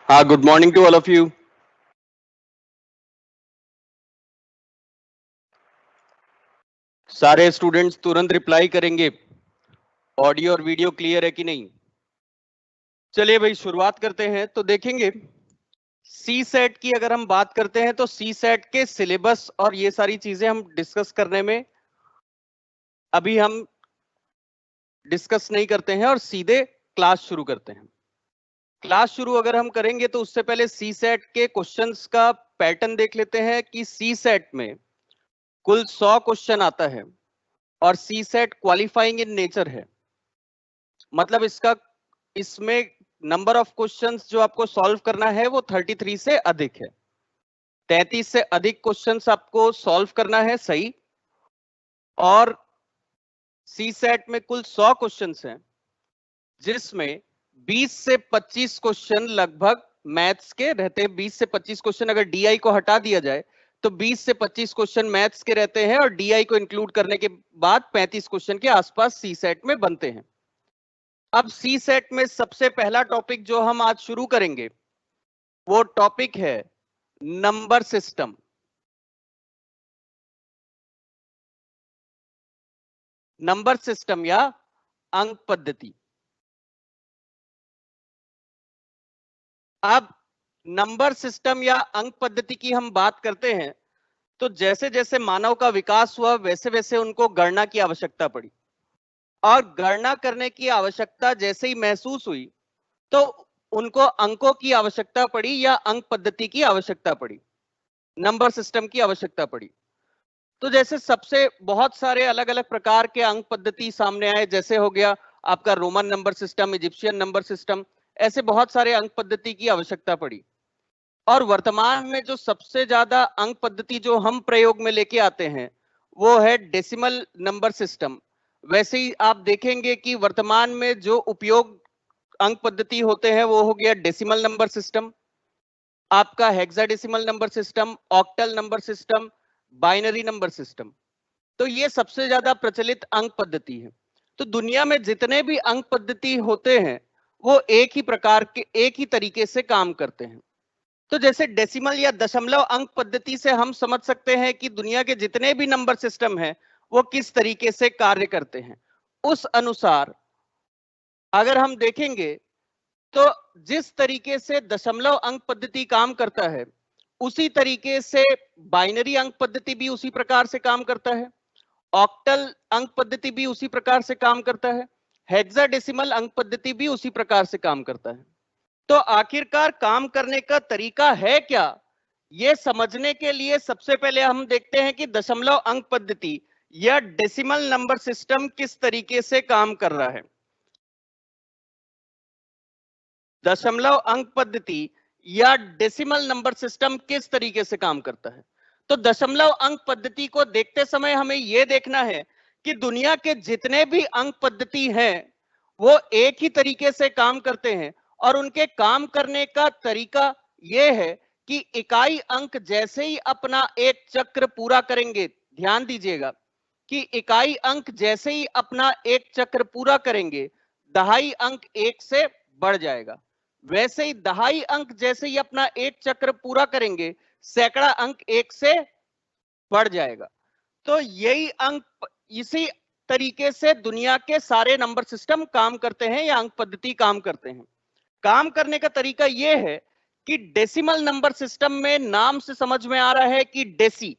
हाँ, good morning to all of you. सारे students तुरंत रिप्लाई करेंगे। ऑडियो और वीडियो क्लियर है कि नहीं? चलिए भाई शुरुआत करते हैं। तो देखेंगे सी सेट की अगर हम बात करते हैं तो सी सेट के सिलेबस और ये सारी चीजें हम डिस्कस करने में अभी हम डिस्कस नहीं करते हैं और सीधे क्लास शुरू करते हैं। क्लास शुरू अगर हम करेंगे तो उससे पहले सी सेट के क्वेश्चंस का पैटर्न देख लेते हैं कि सी सेट में कुल 100 क्वेश्चन आता है और सी सेट क्वालिफाइंग इन नेचर है। मतलब इसमें नंबर ऑफ क्वेश्चंस जो आपको सॉल्व करना है वो 33 से अधिक है। 33 से अधिक क्वेश्चंस आपको सॉल्व करना है, सही। और सी सेट में कुल 100 क्वेश्चंस हैं जिसमें 20 से 25 क्वेश्चन लगभग मैथ्स के रहते हैं। 20 से 25 क्वेश्चन अगर डीआई को हटा दिया जाए तो 20 से 25 क्वेश्चन मैथ्स के रहते हैं और डीआई को इंक्लूड करने के बाद 35 क्वेश्चन के आसपास सी सेट में बनते हैं। अब सी सेट में सबसे पहला टॉपिक जो हम आज शुरू करेंगे वो टॉपिक है नंबर सिस्टम। नंबर सिस्टम या अंक पद्धति। अब नंबर सिस्टम या अंक पद्धति की हम बात करते हैं तो जैसे जैसे मानव का विकास हुआ वैसे वैसे उनको गणना की आवश्यकता पड़ी और गणना करने की आवश्यकता जैसे ही महसूस हुई तो उनको अंकों की आवश्यकता पड़ी या अंक पद्धति की आवश्यकता पड़ी, नंबर सिस्टम की आवश्यकता पड़ी। तो जैसे सबसे बहुत सारे अलग अलग प्रकार के अंक पद्धति सामने आए, जैसे हो गया आपका Roman number system, Egyptian number system, ऐसे बहुत सारे अंक पद्धति की आवश्यकता पड़ी। और वर्तमान में जो सबसे ज्यादा अंक पद्धति जो हम प्रयोग में लेके आते हैं वो है डेसिमल नंबर सिस्टम। वैसे ही आप देखेंगे कि वर्तमान में जो उपयोग अंक पद्धति होते हैं वो हो गया डेसिमल नंबर सिस्टम, आपका hexadecimal number system, octal number system, binary number system. तो ये सबसे ज्यादा प्रचलित अंक पद्धति है। तो दुनिया में जितने भी अंक पद्धति होते हैं वो एक ही प्रकार के, एक ही तरीके से काम करते हैं। तो जैसे डेसिमल या दशमलव अंक पद्धति से हम समझ सकते हैं कि दुनिया के जितने भी नंबर सिस्टम हैं वो किस तरीके से कार्य करते हैं। उस अनुसार अगर हम देखेंगे तो जिस तरीके से दशमलव अंक पद्धति काम करता है उसी तरीके से बाइनरी अंक पद्धति भी उसी प्रकार से काम करता है, ऑक्टल अंक पद्धति भी उसी प्रकार से काम करता है, हेक्साडेसिमल अंक पद्धति भी उसी प्रकार से काम करता है। तो आखिरकार काम करने का तरीका है क्या, ये समझने के लिए सबसे पहले हम देखते हैं कि दशमलव अंक पद्धति या डेसिमल नंबर सिस्टम किस तरीके से काम कर रहा है। दशमलव अंक पद्धति या डेसिमल नंबर सिस्टम किस तरीके से काम करता है। तो दशमलव अंक पद्धति को देखते समय हमें यह देखना है कि दुनिया के जितने भी अंक पद्धति हैं वो एक ही तरीके से काम करते हैं और उनके काम करने का तरीका यह है कि इकाई अंक जैसे ही अपना एक चक्र पूरा करेंगे, ध्यान दीजिएगा कि इकाई अंक जैसे ही अपना एक चक्र पूरा करेंगे दहाई अंक एक से बढ़ जाएगा। वैसे ही दहाई अंक जैसे ही अपना एक चक्र पूरा करेंगे सैकड़ा अंक एक से बढ़ जाएगा। तो यही अंक, इसी तरीके से दुनिया के सारे नंबर सिस्टम काम करते हैं या अंक पद्धति काम करते हैं। काम करने का तरीका यह है कि डेसिमल नंबर सिस्टम में नाम से समझ में आ रहा है कि डेसी,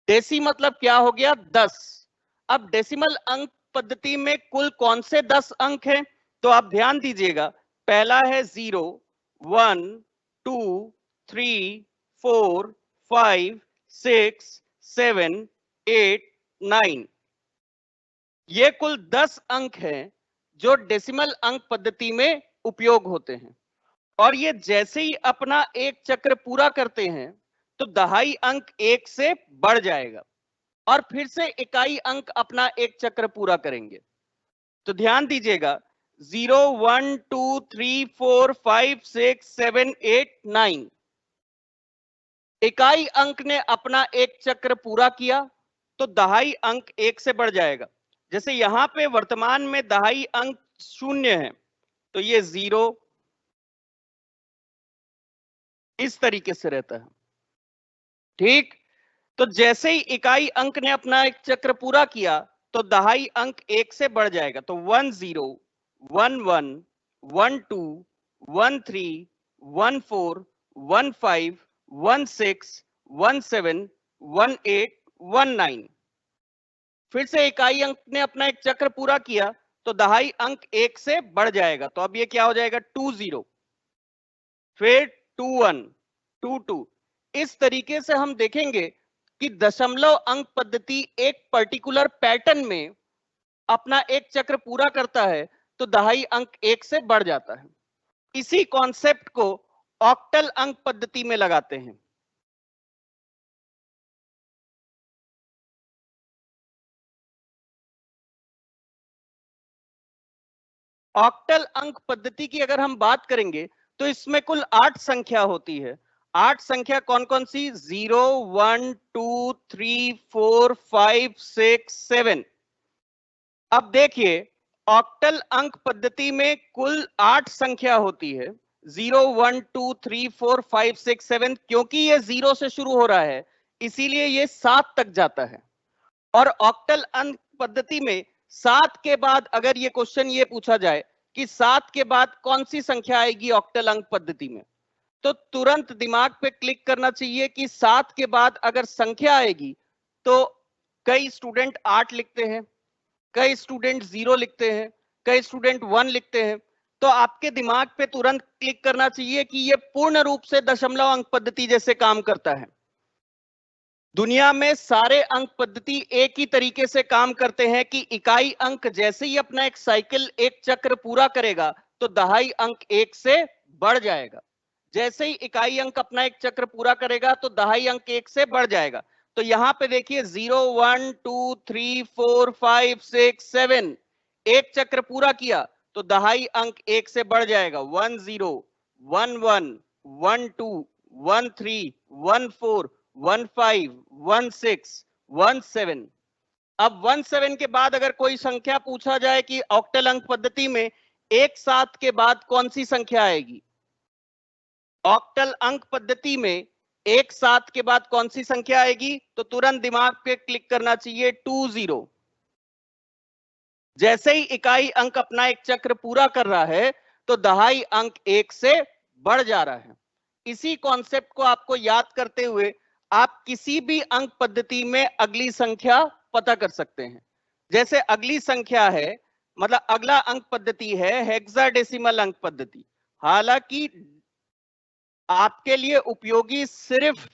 डेसी मतलब क्या हो गया 10। अब डेसिमल अंक पद्धति में कुल कौन से 10 अंक हैं तो आप ध्यान दीजिएगा, पहला है 0, 1, 2, 3, 4, 5, 6, 7, 8, 9। ये कुल 10 अंक हैं जो डेसिमल अंक पद्धति में उपयोग होते हैं और ये जैसे ही अपना एक चक्र पूरा करते हैं तो दहाई अंक एक से बढ़ जाएगा और फिर से इकाई अंक अपना एक चक्र पूरा करेंगे। तो ध्यान दीजिएगा 0, 1, 2, 3, 4, 5, 6, 7, 8, 9 इकाई अंक ने अपना एक चक्र पूरा किया तो दहाई अंक एक से बढ़ जाएगा। जैसे यहां पे वर्तमान में दहाई अंक 0 है तो ये 0, इस तरीके से रहता है। ठीक, तो जैसे ही इकाई अंक ने अपना एक चक्र पूरा किया तो दहाई अंक 1 से बढ़ जाएगा। तो 10, 11, 12, 13, 14, 15, 16, 17, 18, 19। फिर से इकाई अंक ने अपना एक चक्र पूरा किया तो दहाई अंक 1 से बढ़ जाएगा। तो अब ये क्या हो जाएगा, 20, फिर 21, 22। इस तरीके से हम देखेंगे कि दशमलव अंक पद्धति एक पर्टिकुलर पैटर्न में अपना एक चक्र पूरा करता है तो दहाई अंक 1 से बढ़ जाता है। इसी कॉन्सेप्ट को ऑक्टल अंक पद्धति में लगाते हैं। ऑक्टल अंक पद्धति की अगर हम बात करेंगे तो इसमें कुल 8 संख्या होती है। 8 संख्या कौन कौन सी, 0, 1, 2, 3, 4, 5, 6, 7। अब देखिए ऑक्टल अंक पद्धति में कुल 8 संख्या होती है, 0, 1, 2, 3, 4, 5, 6, 7। क्योंकि ये 0 से शुरू हो रहा है इसीलिए ये 7 तक जाता है। और ऑक्टल अंक पद्धति में 7 के बाद अगर ये क्वेश्चन ये पूछा जाए कि 7 के बाद कौन सी संख्या आएगी ऑक्टल अंक पद्धति में, तो तुरंत दिमाग पे क्लिक करना चाहिए कि 7 के बाद अगर संख्या आएगी तो कई स्टूडेंट 8 लिखते हैं, कई स्टूडेंट 0 लिखते हैं, कई स्टूडेंट 1 लिखते हैं। तो आपके दिमाग पे तुरंत क्लिक करना चाहिए कि ये पूर्ण रूप से दशमलव अंक पद्धति जैसे काम करता है। दुनिया में सारे अंक पद्धति एक ही तरीके से काम करते हैं कि इकाई अंक जैसे ही अपना एक साइकिल, एक चक्र पूरा करेगा तो दहाई अंक 1 से बढ़ जाएगा। जैसे ही इकाई अंक अपना एक चक्र पूरा करेगा तो दहाई अंक 1 से बढ़ जाएगा। तो यहां पे देखिए 0, 1, 2, 3, 4, 5, 6, 7 एक चक्र पूरा किया तो दहाई अंक 1 से बढ़ जाएगा। 1, 0, 1, 1, 1, 2, 1, 3, 1, 4, 1, 5, 1, 6, 1, 7। अब 1, 7 के बाद अगर कोई संख्या पूछा जाए कि ऑक्टल अंक पद्धति में 1, 7 के बाद कौन सी संख्या आएगी, ऑक्टल अंक पद्धति में 1, 7 के बाद कौन सी संख्या आएगी, तो तुरंत दिमाग पे क्लिक करना चाहिए 20। जैसे ही इकाई अंक अपना एक चक्र पूरा कर रहा है तो दहाई अंक 1 से बढ़ जा रहा है। इसी कॉन्सेप्ट को आपको याद करते हुए आप किसी भी अंक पद्धति में अगली संख्या पता कर सकते हैं। जैसे अगली संख्या है, मतलब अगला अंक पद्धति है हेक्साडेसिमल अंक पद्धति। हालांकि आपके लिए उपयोगी सिर्फ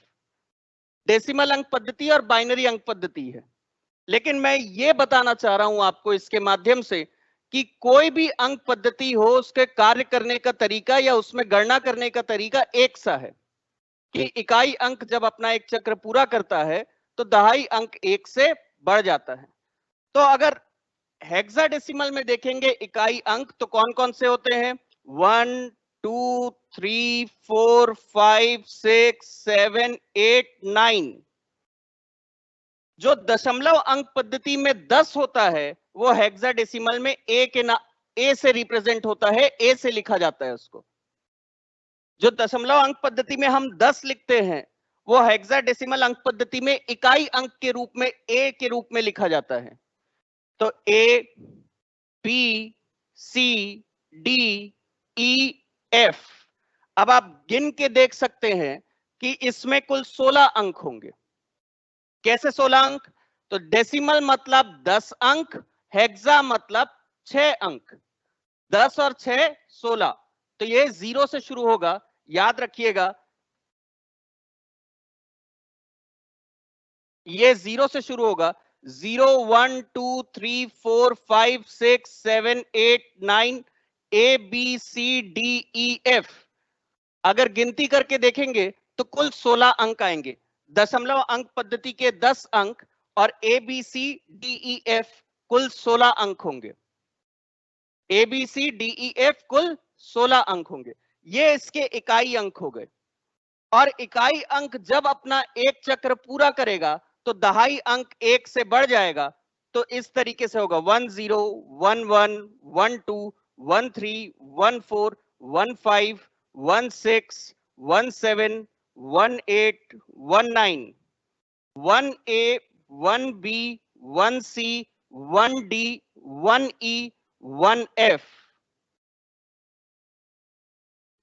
डेसिमल अंक पद्धति और बाइनरी अंक पद्धति है, लेकिन मैं ये बताना चाह रहा हूं आपको इसके माध्यम से कि कोई भी अंक पद्धति हो उसके कार्य करने का तरीका या उसमें गणना करने का तरीका एक सा है कि इकाई अंक जब अपना एक चक्र पूरा करता है तो दहाई अंक 1 से बढ़ जाता है। तो अगर हेक्साडेसिमल में देखेंगे इकाई अंक तो कौन कौन से होते हैं, 1, 2, 3, 4, 5, 6, 7, 8, 9। जो दशमलव अंक पद्धति में 10 होता है वो हेक्साडेसिमल में ए से रिप्रेजेंट होता है, ए से लिखा जाता है उसको। जो दशमलव अंक पद्धति में हम 10 लिखते हैं वो हेक्साडेसिमल अंक पद्धति में इकाई अंक के रूप में ए के रूप में लिखा जाता है। तो ए, B, C, D, E, F. अब आप गिन के देख सकते हैं कि इसमें कुल 16 अंक होंगे। कैसे 16 अंक, तो डेसिमल मतलब 10 अंक, हेक्सा मतलब 6 अंक, 10 और 6 16। तो ये 0 से शुरू होगा, याद रखिएगा ये 0 से शुरू होगा। 0, 1, 2, 3, 4, 5, 6, 7, 8, 9 A B C D E F. अगर गिनती करके देखेंगे तो कुल 16 अंक आएंगे। दशमलव अंक पद्धति के 10 अंक और A B C D E F कुल 16 अंक होंगे। A B C D E F कुल 16 अंक होंगे। ये इसके इकाई अंक हो गए। और इकाई अंक जब अपना एक चक्र पूरा करेगा तो दहाई अंक 1 से बढ़ जाएगा। तो इस तरीके से होगा 1, 0, 1, 1, 1, 2, 1, 3, 1, 4, 1, 5, 1, 6, 17, 18, 19, 1A, 1B, 1C, 1D, 1E, 1F।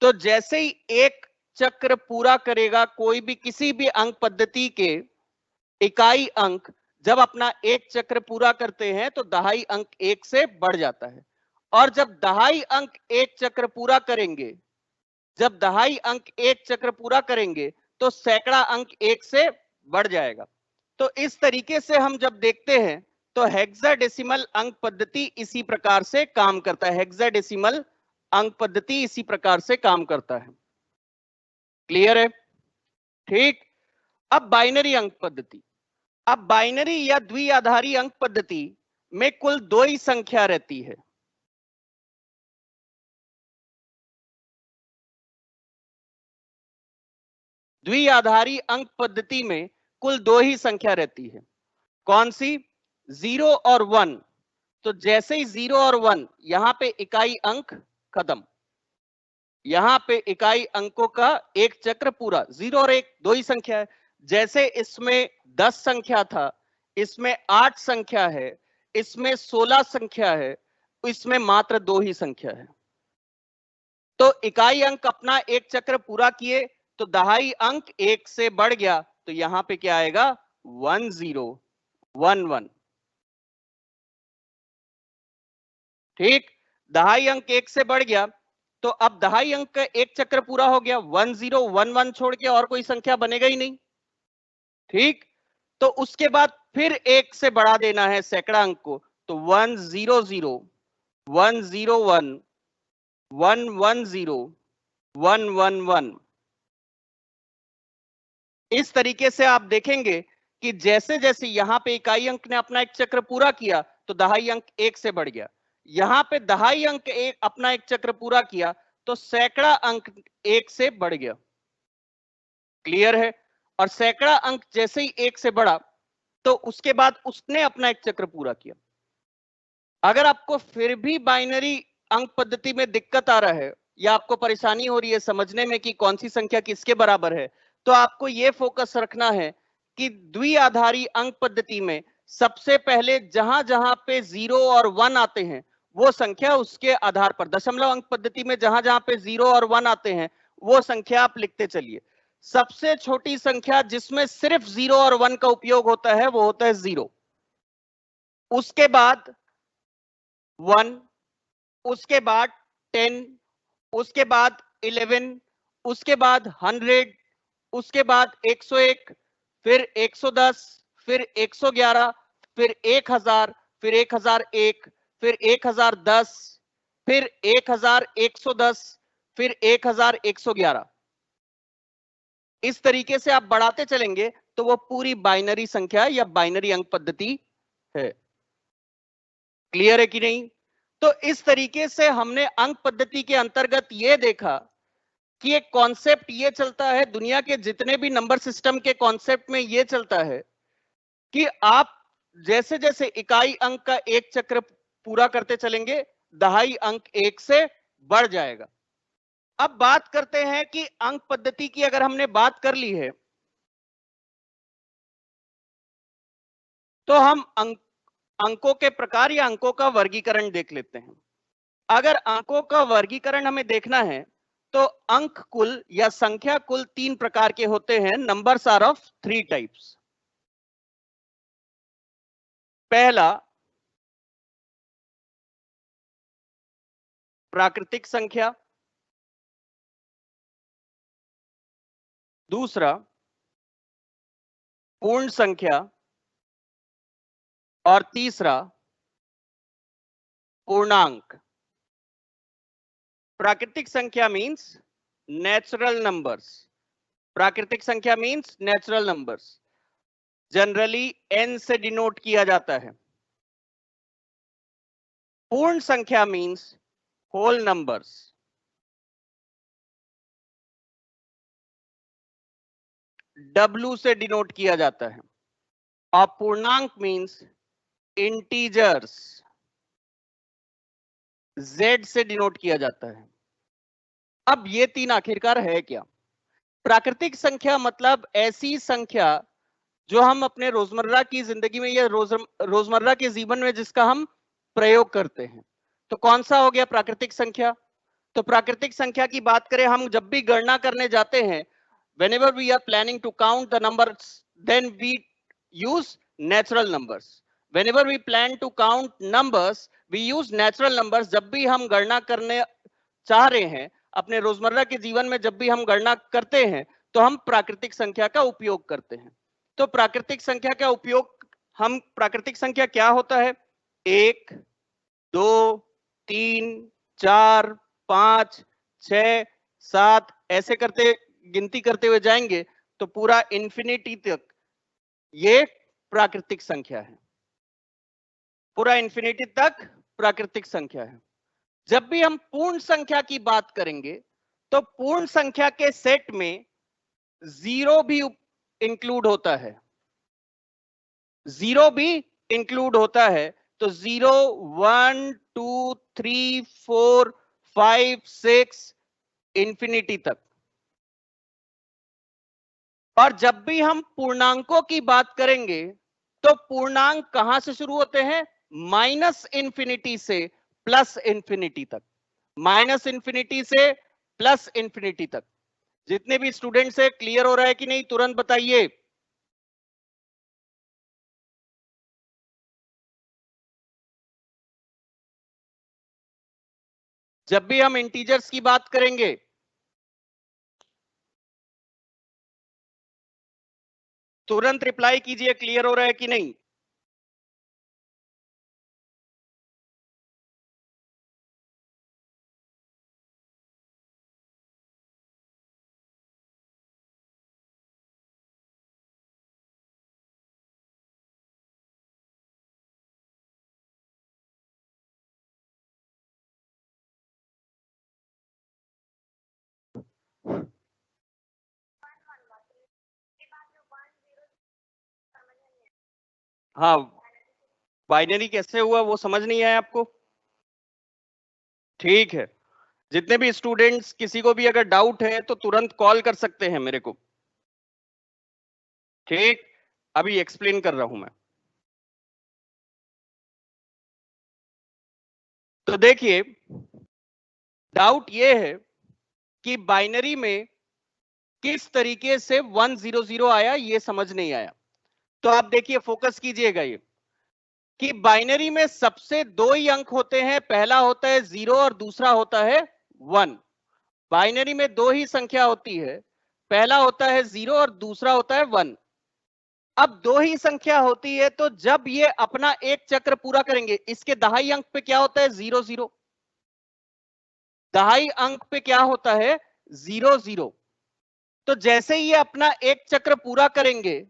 तो जैसे ही एक चक्र पूरा करेगा कोई भी किसी भी अंक पद्धति के इकाई अंक जब अपना एक चक्र पूरा करते हैं तो दहाई अंक एक से बढ़ जाता है, और जब दहाई अंक एक चक्र पूरा करेंगे, जब दहाई अंक एक चक्र पूरा करेंगे तो सैकड़ा अंक एक से बढ़ जाएगा। तो इस तरीके से हम जब देखते हैं तो हेक्साडेसिमल अंक पद्धति इसी प्रकार से काम करता है। हेक्साडेसिमल अंक पद्धति इसी प्रकार से काम करता है। क्लियर है? ठीक। अब बाइनरी अंक पद्धति। अब बाइनरी या द्विआधारी अंक पद्धति में कुल दो ही संख्या रहती है। द्विआधारी अंक पद्धति में कुल दो ही संख्या रहती है। कौन सी? 0 और 1। तो जैसे ही 0 और 1, यहां पे इकाई अंक खत्म, यहां पे इकाई अंकों का एक चक्र पूरा। 0 और 1 दो ही संख्या है। जैसे इसमें 10 संख्या था, इसमें 8 संख्या है, इसमें 16 संख्या है, इसमें मात्र दो ही संख्या है। तो इकाई अंक अपना एक चक्र पूरा किए तो दहाई अंक एक से बढ़ गया, तो यहां पे क्या आएगा? 1 0 1 1। ठीक। दहाई अंक एक से बढ़ गया तो अब दहाई अंक का एक चक्र पूरा हो गया। 1 0 1 1 छोड़ के और कोई संख्या बनेगा ही नहीं। ठीक। तो उसके बाद फिर एक से बढ़ा देना है सैकड़ा अंक को, तो 1 0 0 1 0 1 1 1 0 1 1 1। इस तरीके से आप देखेंगे कि जैसे जैसे यहां पे इकाई अंक ने अपना एक चक्र पूरा किया तो दहाई अंक एक से बढ़ गया। यहां पे दहाई अंक एक अपना एक चक्र पूरा किया तो सैकड़ा अंक एक से बढ़ गया। क्लियर है? और सैकड़ा अंक जैसे ही एक से बढ़ा तो उसके बाद उसने अपना एक चक्र पूरा किया। अगर आपको फिर भी बाइनरी अंक पद्धति में दिक्कत आ रहा है या आपको परेशानी हो रही है समझने में कि कौन सी संख्या किसके बराबर है, तो आपको यह फोकस रखना है कि द्विआधारी अंक पद्धति में सबसे पहले जहां जहां पे 0 और 1 आते हैं वो संख्या उसके आधार पर, दशमलव अंक पद्धति में जहां जहां पे 0 और 1 आते हैं वो संख्या आप लिखते चलिए। सबसे छोटी संख्या जिसमें सिर्फ 0 और 1 का उपयोग होता है वो होता है 0। उसके बाद 1, उसके बाद 10, उसके बाद 11, उसके बाद 100, उसके बाद 101, फिर 110, फिर 111, फिर 1000, फिर 1001, फिर 1010, फिर 1110, फिर 1111। इस तरीके से आप बढ़ाते चलेंगे तो वो पूरी बाइनरी संख्या या बाइनरी अंक पद्धति है। क्लियर है कि नहीं? तो इस तरीके से हमने अंक पद्धति के अंतर्गत ये देखा कि एक कॉन्सेप्ट ये चलता है, दुनिया के जितने भी नंबर सिस्टम के कॉन्सेप्ट में ये चलता है कि आप जैसे जैसे इकाई अंक का एक चक्र पूरा करते चलेंगे दहाई अंक एक से बढ़ जाएगा। अब बात करते हैं कि अंक पद्धति की अगर हमने बात कर ली है तो हम अंकों के प्रकार या अंकों का वर्गीकरण देख लेते हैं। अगर अंकों का वर्गीकरण हमें देखना है तो अंक कुल या संख्या कुल 3 प्रकार के होते हैं। Numbers are of 3 types. पहला प्राकृतिक संख्या, दूसरा पूर्ण संख्या और तीसरा पूर्णांक। प्राकृतिक संख्या मींस नेचुरल नंबर्स। प्राकृतिक संख्या means natural numbers, generally n से डिनोट किया जाता है। पूर्ण संख्या मींस होल नंबर्स, W से डिनोट किया जाता है। और पूर्णांक मींस इंटीजर्स, Z से डिनोट किया जाता है। अब ये तीन आखिरकार है क्या? प्राकृतिक संख्या मतलब ऐसी संख्या जो हम अपने रोजमर्रा की जिंदगी में या रोजमर्रा के जीवन में जिसका हम प्रयोग करते हैं। तो कौन सा हो गया प्राकृतिक संख्या? तो प्राकृतिक संख्या की बात करें, हम जब भी गणना करने जाते हैं, whenever we are planning to count the numbers, then we use natural numbers. Whenever we plan to count numbers, we use natural numbers. जब भी हम गणना करने चाह रहे हैं अपने रोजमर्रा के जीवन में, जब भी हम गणना करते हैं तो हम प्राकृतिक संख्या का उपयोग करते हैं। तो प्राकृतिक संख्या का उपयोग हम, प्राकृतिक संख्या क्या होता है? 1, 2, 3, 4, 5, 6, 7 ऐसे करते गिनती करते हुए जाएंगे तो पूरा इंफिनिटी तक ये प्राकृतिक संख्या है। पूरा इंफिनिटी तक प्राकृतिक संख्या है। जब भी हम पूर्ण संख्या की बात करेंगे तो पूर्ण संख्या के सेट में जीरो भी इंक्लूड होता है, जीरो भी इंक्लूड होता है। तो 0, 1, 2, 3, 4, 5, 6 इंफिनिटी तक। और जब भी हम पूर्णांकों की बात करेंगे तो पूर्णांक कहां से शुरू होते हैं? माइनस इंफिनिटी से प्लस इंफिनिटी तक, माइनस इंफिनिटी से प्लस इंफिनिटी तक। जितने भी स्टूडेंट्स है, क्लियर हो रहा है कि नहीं? तुरंत बताइए। जब भी हम इंटीजर्स की बात करेंगे तुरंत रिप्लाई कीजिए, क्लियर हो रहा है कि नहीं? हाँ, बाइनरी कैसे हुआ वो समझ नहीं आया आपको? ठीक है, जितने भी स्टूडेंट्स, किसी को भी अगर डाउट है तो तुरंत कॉल कर सकते हैं मेरे को। ठीक, अभी एक्सप्लेन कर रहा हूं मैं। तो देखिए, डाउट ये है कि बाइनरी में किस तरीके से 100 आया, ये समझ नहीं आया। तो आप देखिए, फोकस कीजिएगा ये कि बाइनरी में सबसे दो ही अंक होते हैं, पहला होता है 0 और दूसरा होता है 1। बाइनरी में दो ही संख्या होती है, पहला होता है 0 और दूसरा होता है 1। अब दो ही संख्या होती है तो जब ये अपना एक चक्र पूरा करेंगे, इसके दहाई अंक पे क्या होता है? 0 0। दहाई अंक पे क्या होता है? 0 0। तो जैसे ही ये अपना एक चक्र पूरा करेंगे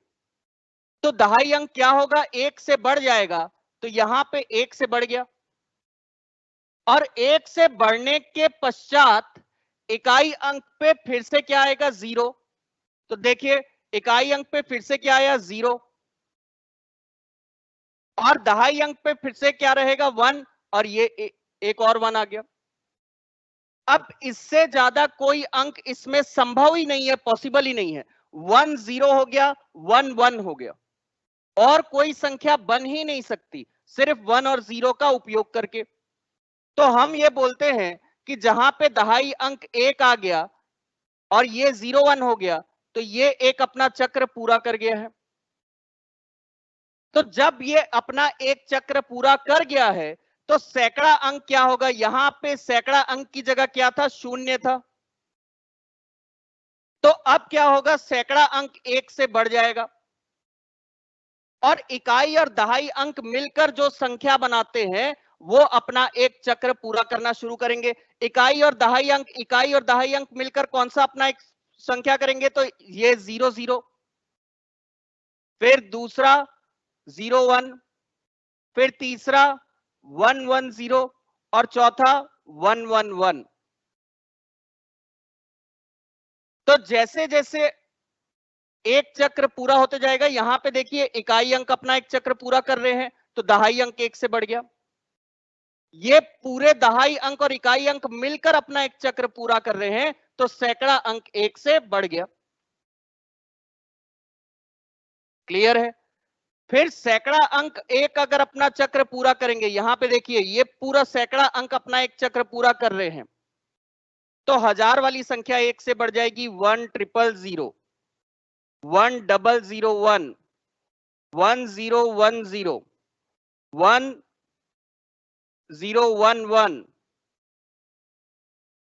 तो दहाई अंक क्या होगा? 1 से बढ़ जाएगा। तो यहां पे 1 से बढ़ गया, और 1 से बढ़ने के पश्चात इकाई अंक पे फिर से क्या आएगा? 0। तो देखिए, इकाई अंक पे फिर से क्या आया? 0। और दहाई अंक पे फिर से क्या रहेगा? 1। और ये एक और 1 आ गया। अब इससे ज्यादा कोई अंक इसमें संभव ही नहीं है, पॉसिबल ही नहीं है। 1 0 हो गया, 1 1 हो गया, और कोई संख्या बन ही नहीं सकती सिर्फ 1 और 0 का उपयोग करके। तो हम ये बोलते हैं कि जहां पे दहाई अंक 1 आ गया और ये 0 1 हो गया, तो ये एक अपना चक्र पूरा कर गया है। तो जब ये अपना एक चक्र पूरा कर गया है तो सैकड़ा अंक क्या होगा? यहां पे सैकड़ा अंक की जगह क्या था? 0 था। तो अब क्या होगा? सैकड़ा अंक 1 से बढ़ जाएगा, और इकाई और दहाई अंक मिलकर जो संख्या बनाते हैं वो अपना एक चक्र पूरा करना शुरू करेंगे। इकाई और दहाई अंक मिलकर कौन सा अपना एक संख्या करेंगे? तो ये 0 0, फिर दूसरा 0 1, फिर तीसरा 1 1 0, और चौथा 1 1 1। तो जैसे जैसे एक चक्र पूरा होते जाएगा, यहां पे देखिए इकाई अंक अपना एक चक्र पूरा कर रहे हैं, तो दहाई अंक 1 से बढ़ गया। ये पूरे दहाई अंक और इकाई अंक मिलकर अपना एक चक्र पूरा कर रहे हैं, तो सैकड़ा अंक 1 से बढ़ गया। क्लियर है? फिर सैकड़ा अंक एक अगर अपना चक्र पूरा करेंगे, यहां पे देखिए ये पूरा सैकड़ा अंक अपना एक चक्र पूरा कर रहे हैं, तो 1000 वाली संख्या एक से बढ़ जाएगी 1000, 1001, 1010, 1011,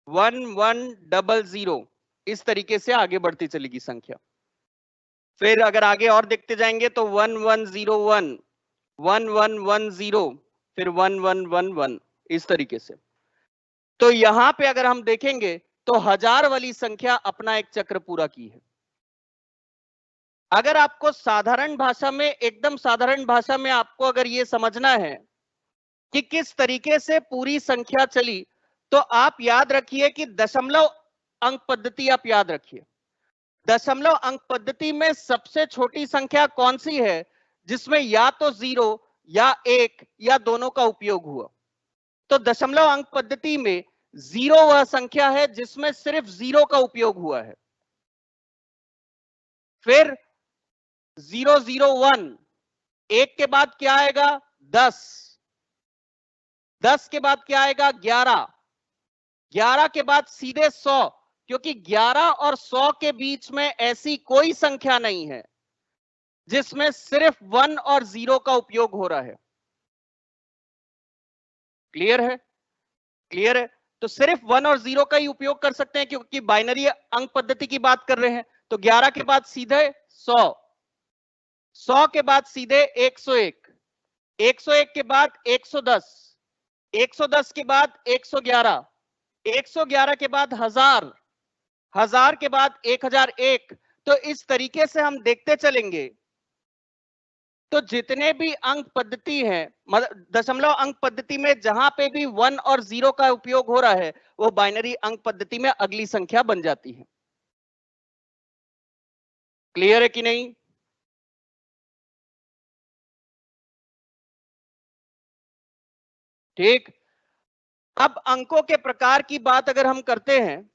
1100, इस तरीके से आगे बढ़ती चलेगी संख्या। फिर अगर आगे और देखते जाएंगे तो 1101, 1110, फिर 1111, इस तरीके से। तो यहां पे अगर हम देखेंगे तो 1000 वाली संख्या अपना एक चक्र पूरा की है। अगर आपको साधारण भाषा में, एकदम साधारण भाषा में आपको अगर ये समझना है कि किस तरीके से पूरी संख्या चली, तो आप याद रखिए कि दशमलव अंक पद्धति आप याद रखिए। दशमलव अंक पद्धति में सबसे छोटी संख्या कौन सी है जिसमें या तो 0 या 1 या दोनों का उपयोग हुआ? तो दशमलव अंक पद्धति में 0 वह संख्या है जिसमें सिर्फ 0 का उपयोग हुआ है। फिर 001, 1 के बाद क्या आएगा? 10, 10 के बाद क्या आएगा? 11, 11 के बाद सीधे 100, क्योंकि 11 और 100 के बीच में ऐसी कोई संख्या नहीं है जिसमें सिर्फ 1 और 0 का उपयोग हो रहा है। क्लियर है? क्लियर है? तो सिर्फ 1 और 0 का ही उपयोग कर सकते हैं क्योंकि बाइनरी अंक पद्धति की बात कर रहे हैं। तो 11 के बाद सीधे 100, 100 के बाद सीधे 101, 101 के बाद 110, 110 के बाद 111, 111 के बाद 1000, 1000 के बाद 1001। तो इस तरीके से हम देखते चलेंगे तो जितने भी अंक पद्धति है, दशमलव अंक पद्धति में जहां पे भी 1 और 0 का उपयोग हो रहा है वो बाइनरी अंक पद्धति में अगली संख्या बन जाती है। क्लियर है कि नहीं? ठीक। अब अंकों के प्रकार की बात अगर हम करते हैं,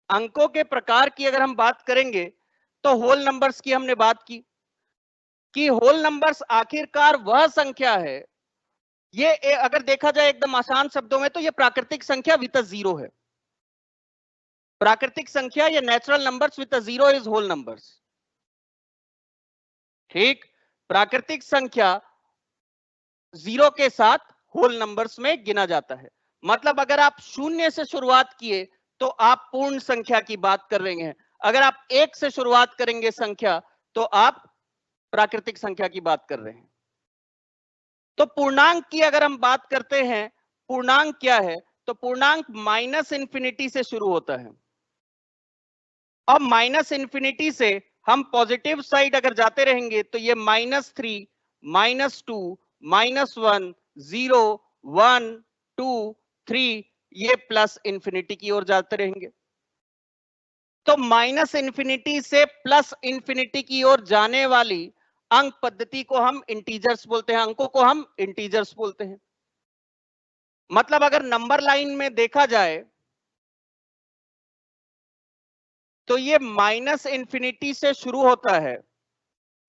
अंकों के प्रकार की अगर हम बात करेंगे तो होल नंबर्स की हमने बात की कि होल नंबर्स आखिरकार वह संख्या है, ये अगर देखा जाए एकदम आसान शब्दों में तो ये प्राकृतिक संख्या विद अ जीरो है। प्राकृतिक संख्या या natural numbers with a zero is whole numbers. ठीक। प्राकृतिक संख्या जीरो के साथ होल नंबर्स में गिना जाता है। मतलब अगर आप शून्य से शुरुआत किए तो आप पूर्ण संख्या की बात कर रहे हैं, अगर आप एक से शुरुआत करेंगे संख्या तो आप प्राकृतिक संख्या की बात कर रहे हैं। तो पूर्णांक की अगर हम बात करते हैं, पूर्णांक क्या है? तो पूर्णांक माइनस इंफिनिटी से शुरू होता है। अब माइनस इंफिनिटी से हम पॉजिटिव साइड अगर जाते रहेंगे तो ये -3, -2, -1, 0, 1, 2, 3, ये प्लस इंफिनिटी की ओर जाते रहेंगे। तो माइनस इंफिनिटी से प्लस इंफिनिटी की ओर जाने वाली अंक पद्धति को हम इंटीजर्स बोलते हैं, अंकों को हम इंटीजर्स बोलते हैं। मतलब अगर नंबर लाइन में देखा जाए तो ये माइनस इंफिनिटी से शुरू होता है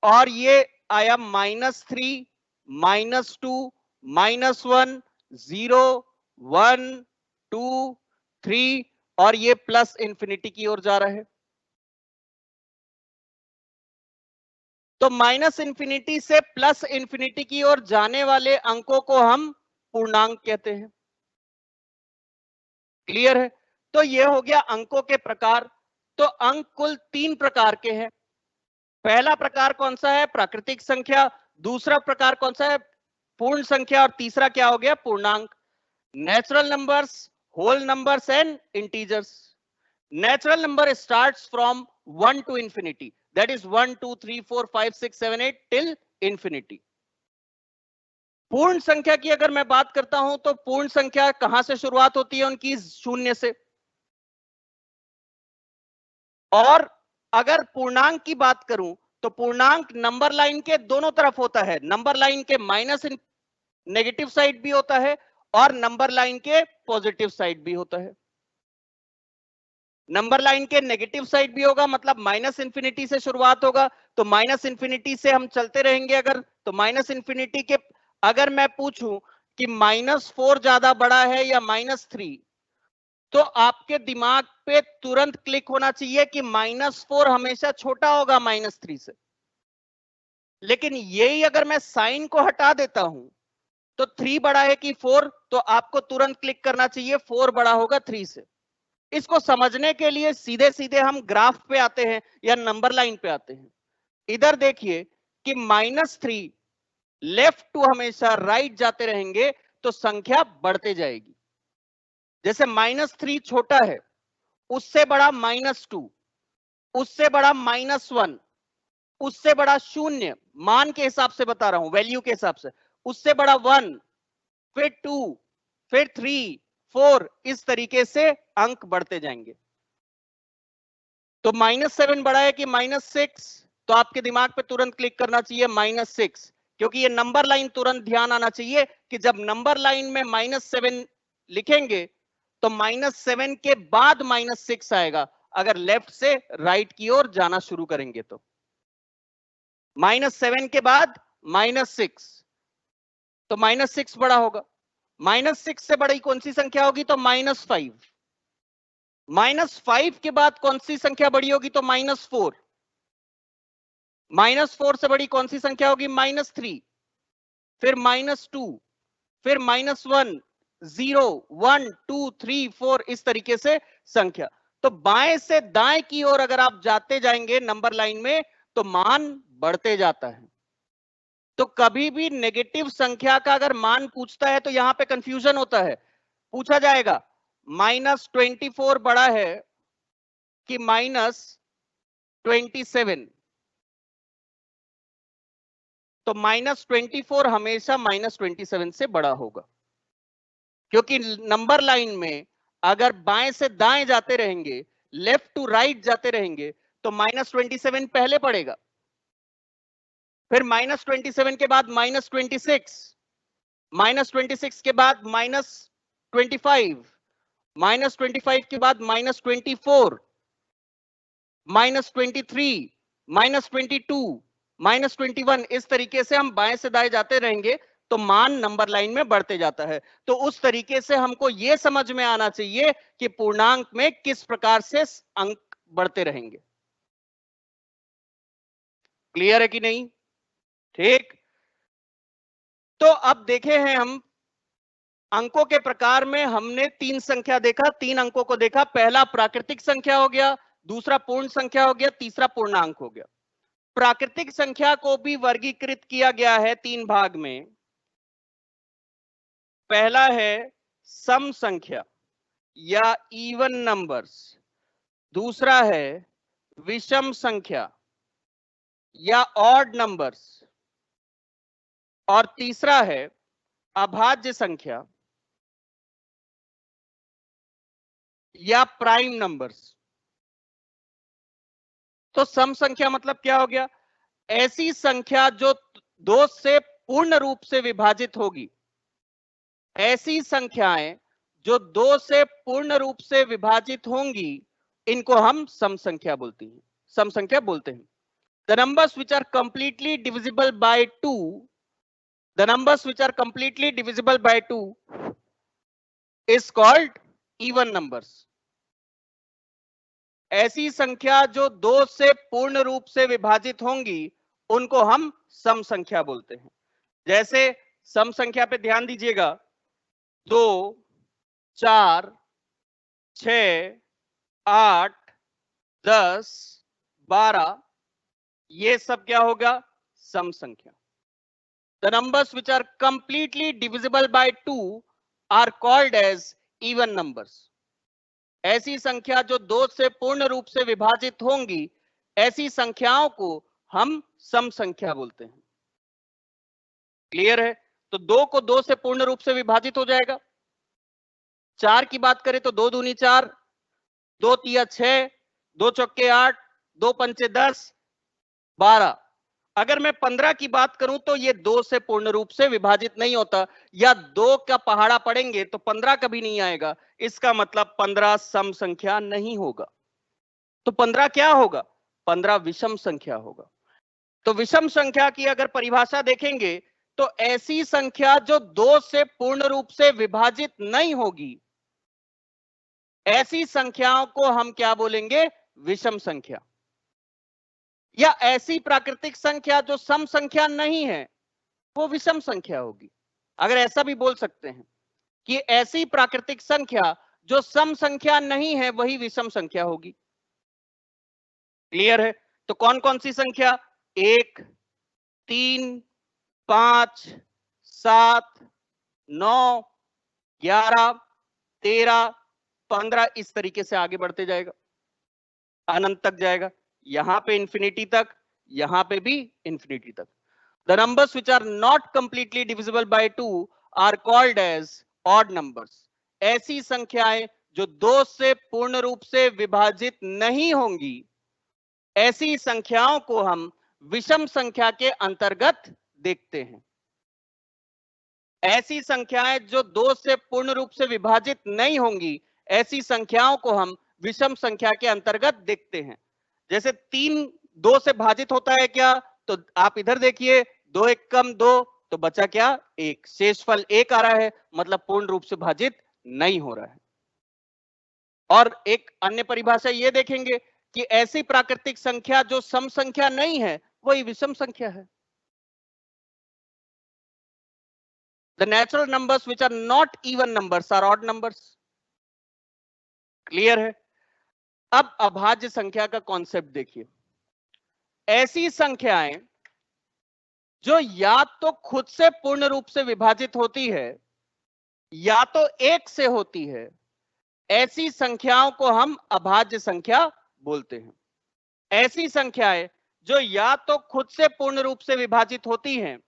और ये आया -3, -2, -1, 0, 1, 2, 3 और ये प्लस इंफिनिटी की ओर जा रहा है। तो माइनस इंफिनिटी से प्लस इंफिनिटी की ओर जाने वाले अंकों को हम पूर्णांक कहते हैं। क्लियर है? तो ये हो गया अंकों के प्रकार। तो अंक कुल 3 प्रकार के हैं। पहला प्रकार कौन सा है? प्राकृतिक संख्या। दूसरा प्रकार कौन सा है? पूर्ण संख्या। और तीसरा क्या हो गया? पूर्णांक। Natural numbers, whole numbers and integers. Natural number starts from 1 to infinity. That is 1, 2, 3, 4, 5, 6, 7, 8 till infinity. पूर्ण संख्या की अगर मैं बात करता हूं तो पूर्ण संख्या कहां से शुरुआत होती है? उनकी शून्य से। और अगर पूर्णांक की बात करूं तो पूर्णांक नंबर लाइन के दोनों तरफ होता है। नंबर लाइन के माइनस नेगेटिव साइड भी होता है और नंबर लाइन के पॉजिटिव साइड भी होता है। नंबर लाइन के नेगेटिव साइड भी होगा, मतलब माइनस इंफिनिटी से शुरुआत होगा, तो माइनस इंफिनिटी से हम चलते रहेंगे। अगर तो माइनस इंफिनिटी के, अगर मैं पूछूं कि -4 ज्यादा बड़ा है या -3, तो आपके दिमाग पे तुरंत क्लिक होना चाहिए कि -4 हमेशा छोटा होगा -3 से। लेकिन यही अगर मैं साइन को हटा देता हूं तो 3 बड़ा है कि 4, तो आपको तुरंत क्लिक करना चाहिए 4 बड़ा होगा 3 से। इसको समझने के लिए सीधे सीधे हम ग्राफ पे आते हैं या नंबर लाइन पे आते हैं। इधर देखिए कि -3 लेफ्ट टू हमेशा राइट जाते रहेंगे तो संख्या बढ़ते जाएगी। जैसे -3 छोटा है, उससे बड़ा -2, उससे बड़ा -1, उससे बड़ा 0, मान के हिसाब से बता रहा हूं, वैल्यू के हिसाब से, उससे बड़ा 1, फिर 2, फिर 3, 4, इस तरीके से अंक बढ़ते जाएंगे। तो -7 बड़ा है कि -6, तो आपके दिमाग पे तुरंत क्लिक करना चाहिए -6, क्योंकि ये नंबर लाइन तुरंत ध्यान आना चाहिए कि जब नंबर लाइन में -7 लिखेंगे तो -7 के बाद -6 आएगा, अगर लेफ्ट से राइट की ओर जाना शुरू करेंगे तो। -7 के बाद -6, तो -6 बड़ा होगा। -6 से बड़ी कौन सी संख्या होगी? तो -5। -5 के बाद कौन सी संख्या बड़ी होगी? तो -4। -4 से बड़ी कौन सी संख्या होगी? -3, फिर -2, फिर -1, 0, 1, 2, 3, 4, इस तरीके से संख्या। तो बाएं से दाएं की ओर अगर आप जाते जाएंगे नंबर लाइन में तो मान बढ़ते जाता है। तो कभी भी नेगेटिव संख्या का अगर मान पूछता है तो यहां पे कंफ्यूजन होता है। पूछा जाएगा -24 बड़ा है कि -27, तो -24 हमेशा -27 से बड़ा होगा, क्योंकि नंबर लाइन में अगर बाएं से दाएं जाते रहेंगे, लेफ्ट टू राइट जाते रहेंगे, तो -27 पहले पड़ेगा, फिर -27 के बाद -26, -26 के बाद -25, -25 के बाद -24, -23, -22, -21, इस तरीके से हम बाएं से दाएं जाते रहेंगे तो मान नंबर लाइन में बढ़ते जाता है। तो उस तरीके से हमको यह समझ में आना चाहिए कि पूर्णांक में किस प्रकार से अंक बढ़ते रहेंगे। क्लियर है कि नहीं? ठीक। तो अब देखे हैं हम अंकों के प्रकार में, हमने 3 संख्या देखा, 3 अंकों को देखा। पहला प्राकृतिक संख्या हो गया, दूसरा पूर्ण संख्या हो गया, तीसरा पूर्णांक हो गया। प्राकृतिक संख्या को भी वर्गीकृत किया गया है 3 भाग में। पहला है सम संख्या या इवन नंबर्स, दूसरा है विषम संख्या या ऑड नंबर्स, और तीसरा है अभाज्य संख्या या प्राइम नंबर्स। तो सम संख्या मतलब क्या हो गया? ऐसी संख्या जो 2 से पूर्ण रूप से विभाजित होगी। ऐसी संख्याएं जो 2 से पूर्ण रूप से विभाजित होंगी, इनको हम सम संख्या बोलते हैं, सम संख्या बोलते हैं। The numbers which are completely divisible by 2, the numbers which are completely divisible by 2 is called even numbers. ऐसी संख्या जो 2 से पूर्ण रूप से विभाजित होंगी उनको हम सम संख्या बोलते हैं। जैसे सम संख्या पे ध्यान दीजिएगा, 2, 4, 6, 8, 10, 12, ये सब क्या होगा? सम संख्या। The numbers which are completely divisible by 2 are called as even numbers. ऐसी संख्या जो 2 से पूर्ण रूप से विभाजित होंगी, ऐसी संख्याओं को हम सम संख्या बोलते हैं। क्लियर है? तो 2 को 2 से पूर्ण रूप से विभाजित हो जाएगा। 4 की बात करें तो 2 दूनी 4, 2 तिया 6, 2 चौके 8, 2 पंचे 10, 12। अगर मैं 15 की बात करूं तो ये 2 से पूर्ण रूप से विभाजित नहीं होता, या 2 का पहाड़ा पड़ेंगे तो 15 कभी नहीं आएगा। इसका मतलब 15 सम संख्या नहीं होगा। तो 15 क्या होगा? 15 विषम संख्या होगा। तो विषम संख्या की अगर परिभाषा देखेंगे तो ऐसी संख्या जो 2 से पूर्ण रूप से विभाजित नहीं होगी, ऐसी संख्याओं को हम क्या बोलेंगे? विषम संख्या। या ऐसी प्राकृतिक संख्या जो सम संख्या नहीं है, वो विषम संख्या होगी। अगर ऐसा भी बोल सकते हैं कि ऐसी प्राकृतिक संख्या जो सम संख्या नहीं है, वही विषम संख्या होगी। क्लियर है? तो कौन कौन सी संख्या? 1, 3, 5, 7, 9, 11, 13, 15, इस तरीके से आगे बढ़ते जाएगा, अनंत तक जाएगा। यहां पे इंफिनिटी तक, यहां पे भी इंफिनिटी तक। The numbers which are not completely divisible by 2 are called as odd numbers. ऐसी संख्याएं जो 2 से पूर्ण रूप से विभाजित नहीं होंगी, ऐसी संख्याओं को हम विषम संख्या के अंतर्गत देखते हैं। ऐसी संख्याएं जो 2 से पूर्ण रूप से विभाजित नहीं होंगी, ऐसी संख्याओं को हम विषम संख्या के अंतर्गत देखते हैं। जैसे 3 2 से भाजित होता है क्या? तो आप इधर देखिए, 2 1 कम 2, तो बचा क्या? 1। शेषफल 1 आ रहा है, मतलब पूर्ण रूप से भाजित नहीं हो रहा है। और एक अन्य परिभाषा ये देखेंगे कि ऐसी प्राकृतिक संख्या जो सम संख्या नहीं है, वही विषम संख्या है। The natural numbers which are not even numbers are odd numbers. Clear है? अब अभाज्य संख्या का कॉन्सेप्ट देखिए। ऐसी संख्याएं जो या तो खुद से पूर्ण रूप से विभाजित होती है या तो 1 से होती है, ऐसी संख्याओं को हम अभाज्य संख्या बोलते हैं। ऐसी संख्याएं जो या तो खुद से पूर्ण रूप से विभाजित होती हैं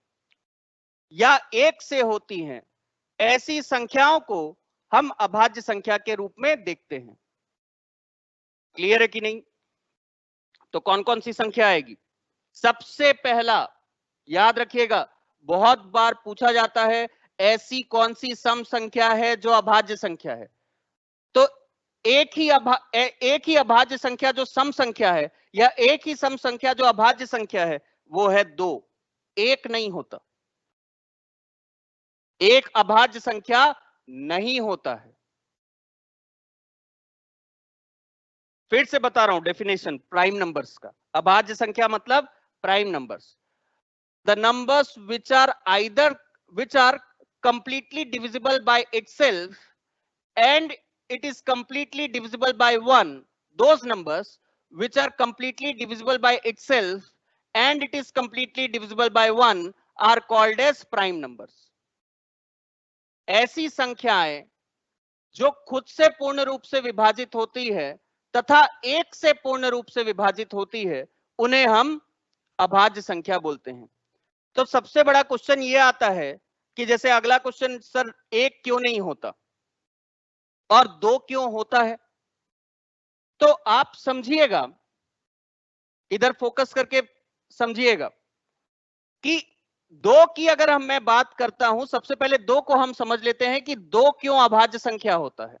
या 1 से होती हैं, ऐसी संख्याओं को हम अभाज्य संख्या के रूप में देखते हैं। क्लियर है कि नहीं? तो कौन कौन सी संख्या आएगी? सबसे पहला याद रखिएगा, बहुत बार पूछा जाता है ऐसी कौन सी सम संख्या है जो अभाज्य संख्या है। तो एक ही अभाज्य संख्या जो सम संख्या है या एक ही सम संख्या जो अभाज्य संख्या है, वो है 2। एक नहीं होता, एक अभाज्य संख्या नहीं होता है। फिर से बता रहा हूं डेफिनेशन प्राइम नंबर्स का। अभाज्य संख्या मतलब prime numbers, the numbers which are completely divisible by itself and it is completely divisible by 1. Those numbers which are completely divisible by itself and it is completely divisible by 1 are called as prime numbers. ऐसी संख्याएं जो खुद से पूर्ण रूप से विभाजित होती है तथा 1 से पूर्ण रूप से विभाजित होती है, उन्हें हम अभाज्य संख्या बोलते हैं। तो सबसे बड़ा क्वेश्चन ये आता है कि जैसे अगला क्वेश्चन, सर 1 क्यों नहीं होता और 2 क्यों होता है? तो आप समझिएगा, इधर फोकस करके समझिएगा कि 2 की अगर मैं बात करता हूं, सबसे पहले 2 को हम समझ लेते हैं कि 2 क्यों अभाज्य संख्या होता है,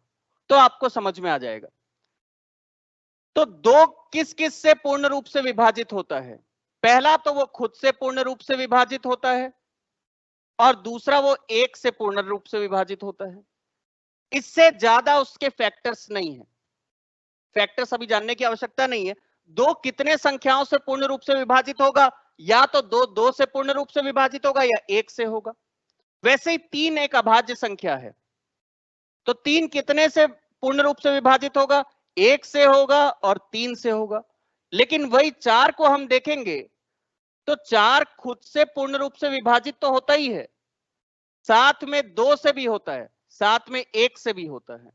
तो आपको समझ में आ जाएगा। तो 2 किस किस से पूर्ण रूप से विभाजित होता है? पहला तो वो खुद से पूर्ण रूप से विभाजित होता है और दूसरा वो 1 से पूर्ण रूप से विभाजित होता है। इससे ज्यादा उसके फैक्टर्स नहीं है, फैक्टर्स अभी जानने की आवश्यकता नहीं है। 2 कितने संख्याओं से पूर्ण रूप से विभाजित होगा? या तो 2 से पूर्ण रूप से विभाजित होगा या 1 से होगा। वैसे ही 3 एक अभाज्य संख्या है, तो 3 कितने से पूर्ण रूप से विभाजित होगा? 1 से होगा और 3 से होगा। लेकिन वही 4 को हम देखेंगे तो 4 खुद से पूर्ण रूप से विभाजित तो होता ही है, साथ में 2 से भी होता है, साथ में 1 से भी होता है।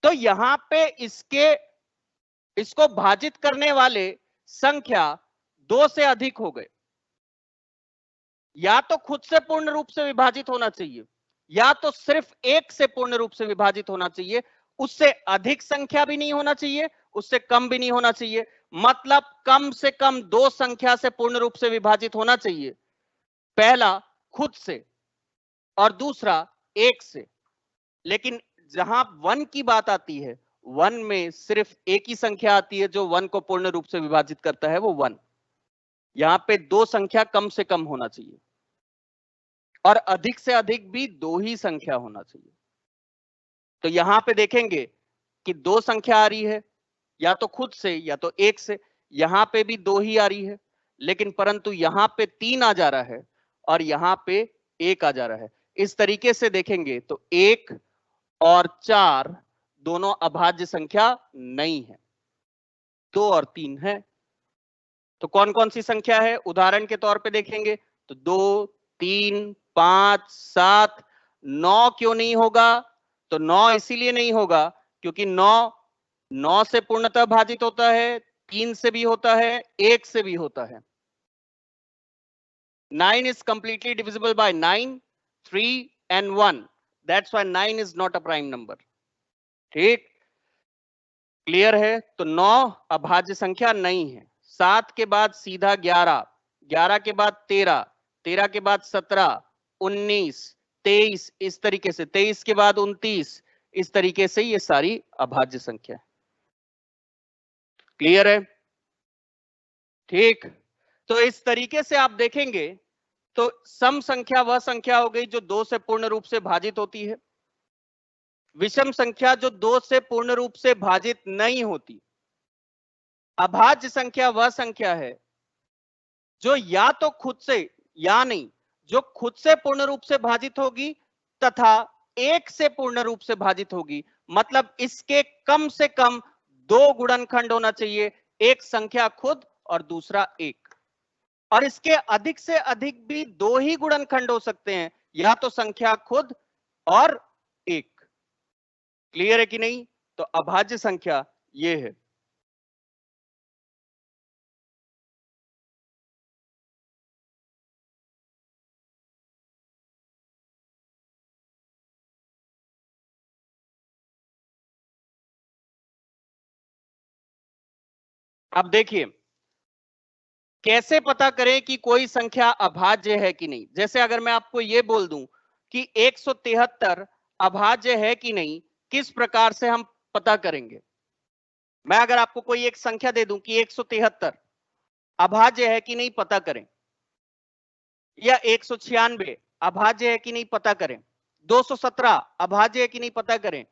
तो यहां पे इसको भाजित करने वाले संख्या 2 से अधिक हो गए। या तो खुद से पूर्ण रूप से विभाजित होना चाहिए या तो सिर्फ 1 से पूर्ण रूप से विभाजित होना चाहिए। उससे अधिक संख्या भी नहीं होना चाहिए, उससे कम भी नहीं होना चाहिए। मतलब कम से कम 2 संख्या से पूर्ण रूप से विभाजित होना चाहिए, पहला खुद से और दूसरा 1 से। लेकिन जहां 1 की बात आती है 1 में सिर्फ एक ही संख्या आती है जो 1 को पूर्ण रूप से विभाजित करता है, वो 1। यहां पे 2 संख्या कम से कम होना चाहिए और अधिक से अधिक भी 2 ही संख्या होना चाहिए। तो यहां पे देखेंगे कि 2 संख्या आ रही है, या तो खुद से या तो 1 से। यहां पे भी 2 ही आ रही है, लेकिन परंतु यहां पे 3 आ जा रहा है और यहां पे 1 आ जा रहा है। इस तरीके से देखेंगे तो 1 और 4 दोनों अभाज्य संख्या नहीं है, 2 और 3 है। तो कौन कौन सी संख्या है उदाहरण के तौर पे देखेंगे तो 2, 3, 5, 7, 9 क्यों नहीं होगा? तो 9 इसीलिए नहीं होगा क्योंकि 9 से पूर्णतः भाजित होता है, 3 से भी होता है, 1 से भी होता है। 9 is completely divisible by 9, 3 and 1. That's why 9 is not a prime number. ठीक, क्लियर है? तो 9 अभाज्य संख्या नहीं है। 7 के बाद सीधा 11, 11 के बाद 13, 13 के बाद 17, 19, 23, इस तरीके से 23 के बाद 29, इस तरीके से ये सारी अभाज्य संख्या है। क्लियर है? ठीक, तो इस तरीके से आप देखेंगे तो सम संख्या वह संख्या हो गई जो 2 से पूर्ण रूप से भाजित होती है, विषम संख्या जो 2 से पूर्ण रूप से भाजित नहीं होती, अभाज्य संख्या वह संख्या है जो या तो खुद से या नहीं, जो खुद से पूर्ण रूप से भाजित होगी तथा 1 से पूर्ण रूप से भाजित होगी। मतलब इसके कम से कम 2 गुणनखंड होना चाहिए, एक संख्या खुद और दूसरा 1, और इसके अधिक से अधिक भी 2 ही गुणनखंड हो सकते हैं, या तो संख्या खुद और 1। क्लियर है कि नहीं? तो अभाज्य संख्या ये है। अब देखिए कैसे पता करें कि कोई संख्या अभाज्य है कि नहीं। जैसे अगर मैं आपको ये बोल दूं कि 173 अभाज्य है कि नहीं, किस प्रकार से हम पता करेंगे? मैं अगर आपको कोई एक संख्या दे दूं कि 173 अभाज्य है कि नहीं पता करें, या 196 अभाज्य है कि नहीं पता करें, 217 अभाज्य है कि नहीं पता करें,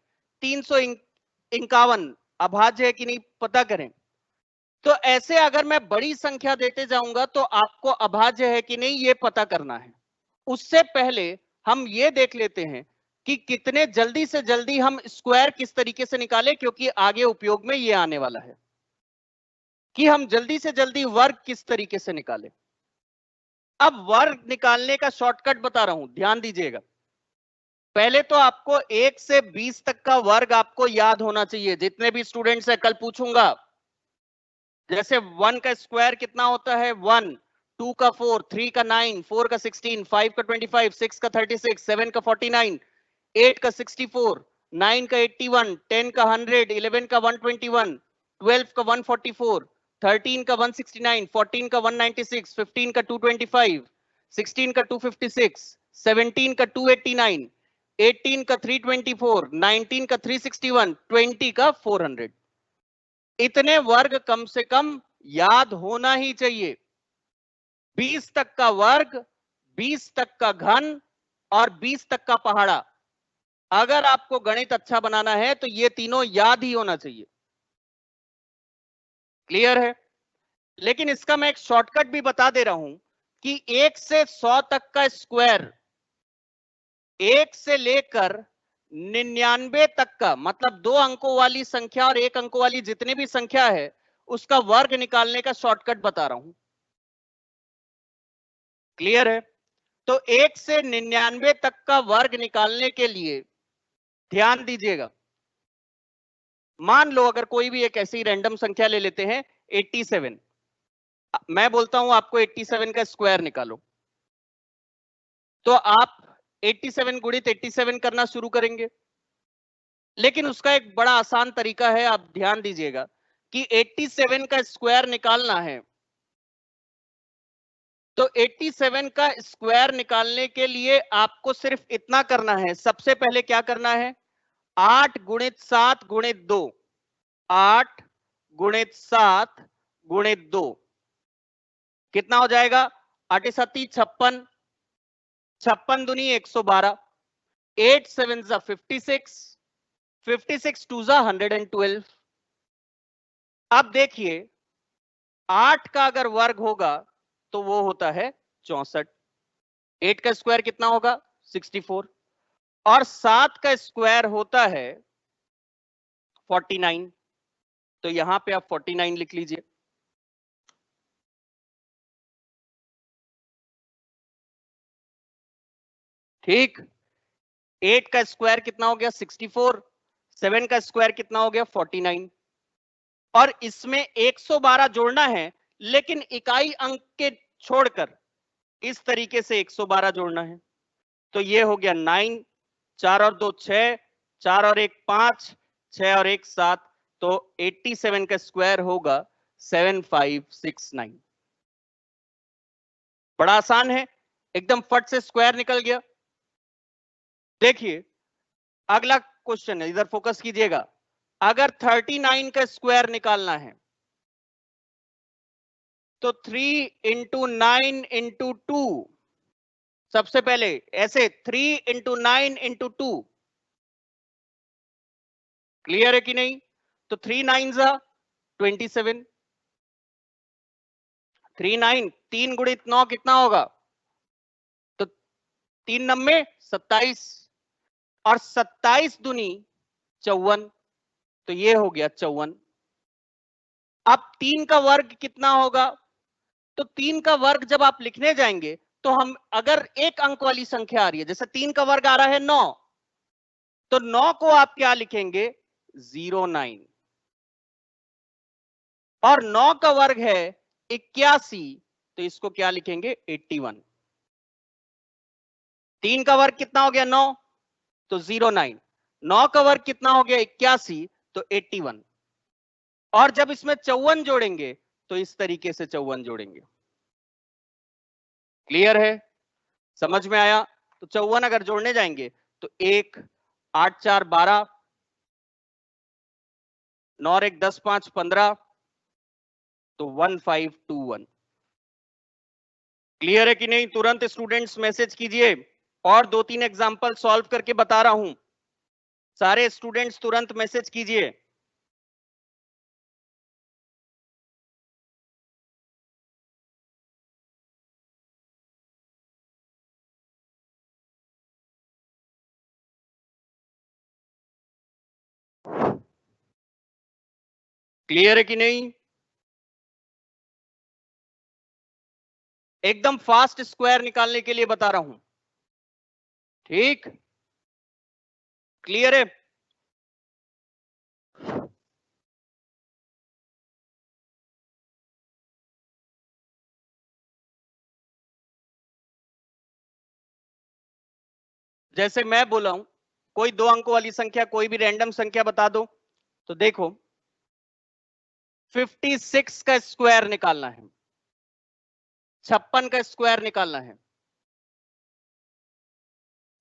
351 अभाज्य है कि नहीं पता करें। तो ऐसे अगर मैं बड़ी संख्या देते जाऊंगा तो आपको अभाज्य है कि नहीं ये पता करना है। उससे पहले हम ये देख लेते हैं कि कितने जल्दी से जल्दी हम स्क्वायर किस तरीके से निकालें, क्योंकि आगे उपयोग में ये आने वाला है कि हम जल्दी से जल्दी वर्ग किस तरीके से निकालें। अब वर्ग निकालने का शॉर्टकट बता रहा हूं, ध्यान दीजिएगा। पहले तो आपको 1 से 20 तक का वर्ग आपको याद होना चाहिए। जितने भी स्टूडेंट्स हैं कल पूछूंगा, जैसे 1 का स्क्वायर कितना होता है 1, 2 का 4, 3 का 9, 4 का 16, 5 का 25, 6 का 36, 7 का 49, 8 का 64, 9 का 81, 10 का 100, 11 का 121, 12 का 144, 13 का 169, 14 का 196, 15 का 225, 16 का 256, 17 का 289, 18 का 324, 19 का 361, 20 का 400। इतने वर्ग कम से कम याद होना ही चाहिए। 20 तक का वर्ग, 20 तक का घन और 20 तक का पहाड़ा। अगर आपको गणित अच्छा बनाना है तो ये तीनों याद ही होना चाहिए। क्लियर है? लेकिन इसका मैं एक शॉर्टकट भी बता दे रहा हूं कि 1 से 100 तक का स्क्वायर, 1 से लेकर 99 तक का, मतलब 2 अंकों वाली संख्या और 1 अंकों वाली जितनी भी संख्या है उसका वर्ग निकालने का शॉर्टकट बता रहा हूं। क्लियर है? तो 1 से 99 तक का वर्ग निकालने के लिए ध्यान दीजिएगा। मान लो अगर कोई भी एक ऐसी रैंडम संख्या ले लेते हैं 87, मैं बोलता हूं आपको 87 का स्क्वायर निकालो, तो आप 87 गुणित 87 करना शुरू करेंगे। लेकिन उसका एक बड़ा आसान तरीका है, आप ध्यान दीजिएगा कि 87 का स्क्वायर निकालना है तो 87 का स्क्वायर निकालने के लिए आपको सिर्फ इतना करना है। सबसे पहले क्या करना है, 8 गुणित 7 गुणित 2, 8 गुणित 7 गुणित 2 कितना हो जाएगा? 8 7 56, 56 दूनी 112, 8 7 56, 56 2 112। अब देखिए 8 का अगर वर्ग होगा तो वो होता है 64, 8 का स्क्वायर कितना होगा? 64, और 7 का स्क्वायर होता है 49। तो यहां पे आप 49 लिख लीजिए। ठीक, 8 का स्क्वायर कितना हो गया? 64, 7 का स्क्वायर कितना हो गया? 49, और इसमें 112 जोड़ना है, लेकिन इकाई अंक के छोड़कर इस तरीके से 112 जोड़ना है। तो ये हो गया 9, 4 और 2 6, 4 और 1 5, 6 और 1 7, तो 87 का स्क्वायर होगा 7569। बड़ा आसान है, एकदम फट से स्क्वायर निकल गया। देखिए अगला क्वेश्चन है, इधर फोकस कीजिएगा। अगर 39 का स्क्वायर निकालना है तो 3 इंटू 9 इंटू 2, सबसे पहले ऐसे 3 इंटू 9 इंटू 2, क्लियर है कि नहीं? तो 3 9 27, 3 9, 3 गुणित 9 कितना होगा? तो 3 9 27, और 27 दूनी 54, तो ये हो गया 54। अब 3 का वर्ग कितना होगा? तो 3 का वर्ग जब आप लिखने जाएंगे तो हम, अगर एक अंक वाली संख्या आ रही है, जैसे 3 का वर्ग आ रहा है 9, तो 9 को आप क्या लिखेंगे? 09, और 9 का वर्ग है 81, तो इसको क्या लिखेंगे? 81। 3 का वर्ग कितना हो गया? 9, तो 09, 9 का वर्ग कितना हो गया? 81, तो 81, और जब इसमें 54 जोड़ेंगे तो इस तरीके से 54 जोड़ेंगे। क्लियर है? समझ में आया? तो 54 अगर जोड़ने जाएंगे तो 1 8 4 12, 9 1 10 5 15, तो 1521। क्लियर है कि नहीं? तुरंत स्टूडेंट्स मैसेज कीजिए, और 2-3 एग्जांपल सॉल्व करके बता रहा हूं। सारे स्टूडेंट्स तुरंत मैसेज कीजिए। क्लियर है कि नहीं? एकदम फास्ट स्क्वायर निकालने के लिए बता रहा हूं। ठीक, क्लियर है? जैसे मैं बोला हूं, कोई 2 अंकों वाली संख्या, कोई भी रैंडम संख्या बता दो। तो देखो 56 का स्क्वायर निकालना है, 56 का स्क्वायर निकालना है।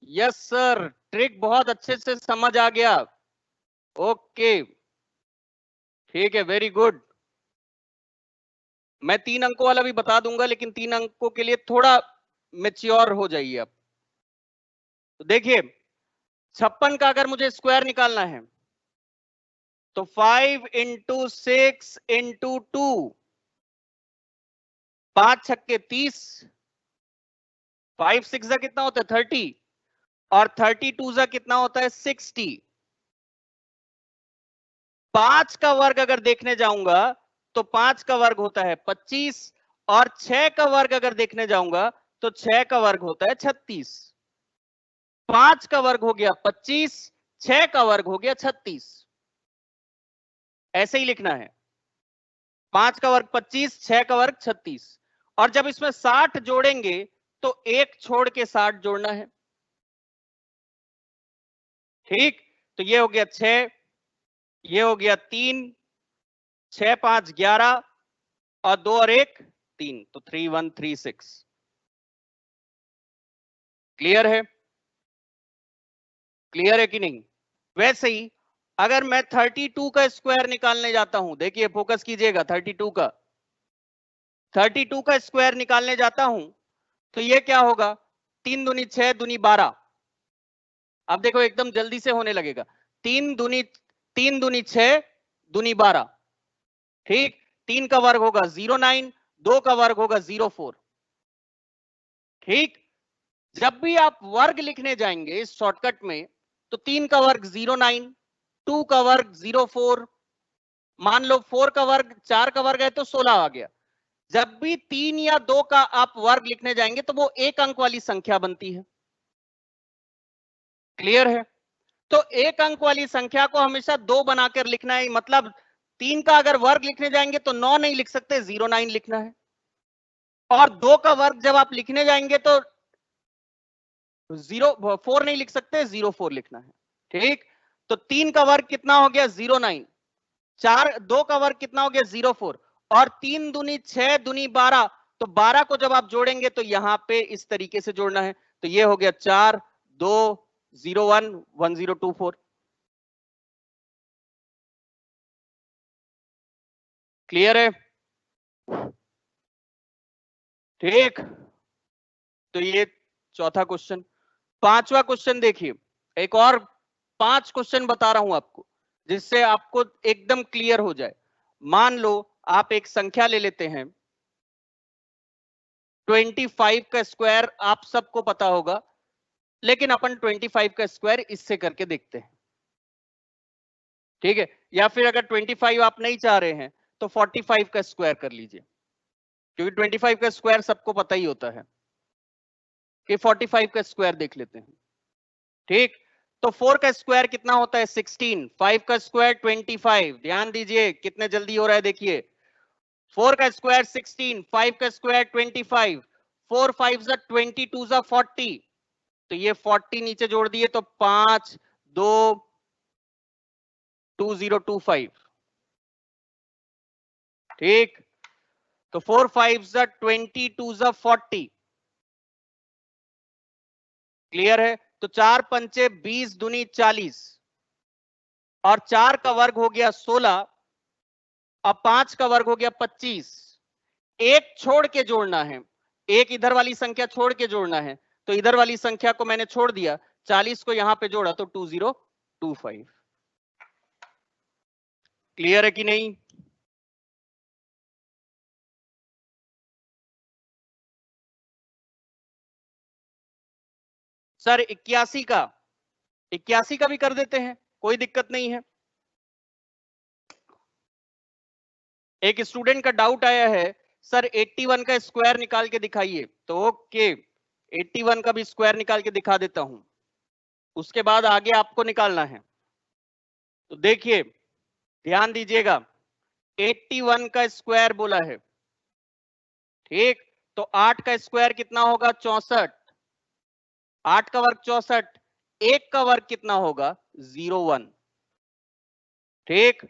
यस सर, ट्रिक बहुत अच्छे से समझ आ गया। ओके, ठीक है, वेरी गुड। मैं 3 अंकों वाला भी बता दूंगा, लेकिन 3 अंकों के लिए थोड़ा मेच्योर हो जाइए आप। तो देखिए 56 का अगर मुझे स्क्वायर निकालना है तो 5 इंटू 6 इंटू 2, 5 छक्के 30, 5 6 कितना होता है? 30, और 32 कितना होता है? 60। 5 का वर्ग अगर देखने जाऊंगा तो 5 का वर्ग होता है 25, और 6 का वर्ग अगर देखने जाऊंगा तो 6 का वर्ग होता है 36। 5 का वर्ग हो गया 25, 6 का वर्ग हो गया 36। ऐसे ही लिखना है, 5 का वर्ग 25, 6 का वर्ग 36, और जब इसमें 60 जोड़ेंगे तो एक छोड़ के 60 जोड़ना है। ठीक, तो ये हो गया 6, ये हो गया 3, 6 5 11, और 2 और 1 3, तो 3136। क्लियर है? क्लियर है कि नहीं? वैसे ही अगर मैं 32 का स्क्वायर निकालने जाता हूं, देखिए फोकस कीजिएगा, 32 का स्क्वायर निकालने जाता हूं तो ये क्या होगा, 3 दूनी 6 दूनी 12। अब देखो एकदम जल्दी से होने लगेगा, 3 दूनी 6 दूनी 12, ठीक। 3 का वर्ग होगा 09, 2 का वर्ग होगा 04, ठीक। जब भी आप वर्ग लिखने जाएंगे इस शॉर्टकट में तो 3 का वर्ग 09, 2 का वर्ग 04, मान लो 4 का वर्ग 4 का वर्ग है तो 16 आ गया। जब भी 3 या 2 का आप वर्ग लिखने जाएंगे तो वो एक अंक वाली संख्या बनती है। क्लियर है? तो एक अंक वाली संख्या को हमेशा 2 बनाकर लिखना है, मतलब 3 का अगर वर्ग लिखने जाएंगे तो 9 नहीं लिख सकते, 09 लिखना है। और 2 का वर्ग जब आप लिखने जाएंगे तो 04 नहीं लिख सकते, 04 लिखना है, ठीक। तो 3 का वर्ग कितना हो गया 09, 2 का वर्ग कितना हो गया 04, और 3 दूनी 6 दूनी 12, तो 12 को जब आप जोड़ेंगे तो यहां पे इस तरीके से जोड़ना है, तो ये हो गया 4 2 01 1024। क्लियर है? ठीक, तो ये चौथा क्वेश्चन। पांचवा क्वेश्चन देखिए, एक और 5 क्वेश्चन बता रहा हूं आपको जिससे आपको एकदम क्लियर हो जाए। मान लो आप एक संख्या ले लेते हैं, 25 का स्क्वायर आप सबको पता होगा, लेकिन अपन 25 का स्क्वायर इससे करके देखते हैं, ठीक है। या फिर अगर 25 आप नहीं चाह रहे हैं तो 45 का स्क्वायर कर लीजिए, क्योंकि 25 का स्क्वायर सबको पता ही होता है, कि 45 का स्क्वायर देख लेते हैं, ठीक। तो 4 का स्क्वायर कितना होता है 16, 5 का स्क्वायर 25, ध्यान दीजिए कितने जल्दी हो रहा है, देखिए 4 का स्क्वायर 16, 5 का स्क्वायर 25, 4 5 जा 22 जा 40, तो ये 40 नीचे जोड़ दिए तो 5 2 2025, ठीक। तो 4 5 जा 22 जा 40, क्लियर है? तो 4 पंचे 20 दूनी 40, और 4 का वर्ग हो गया 16, अब 5 का वर्ग हो गया 25। एक छोड़ के जोड़ना है, एक इधर वाली संख्या छोड़ के जोड़ना है, तो इधर वाली संख्या को मैंने छोड़ दिया, 40 को यहां पे जोड़ा तो 2025। क्लियर है कि नहीं? सर 81 का भी कर देते हैं, कोई दिक्कत नहीं है। एक स्टूडेंट का डाउट आया है, सर 81 का स्क्वायर निकाल के दिखाइए, तो ओके 81 का भी स्क्वायर निकाल के दिखा देता हूं, उसके बाद आगे आपको निकालना है। तो देखिए ध्यान दीजिएगा, 81 का स्क्वायर बोला है, ठीक। तो 8 का स्क्वायर कितना होगा 64, 8 का वर्ग 64, 1 का वर्ग कितना होगा 01, ठीक।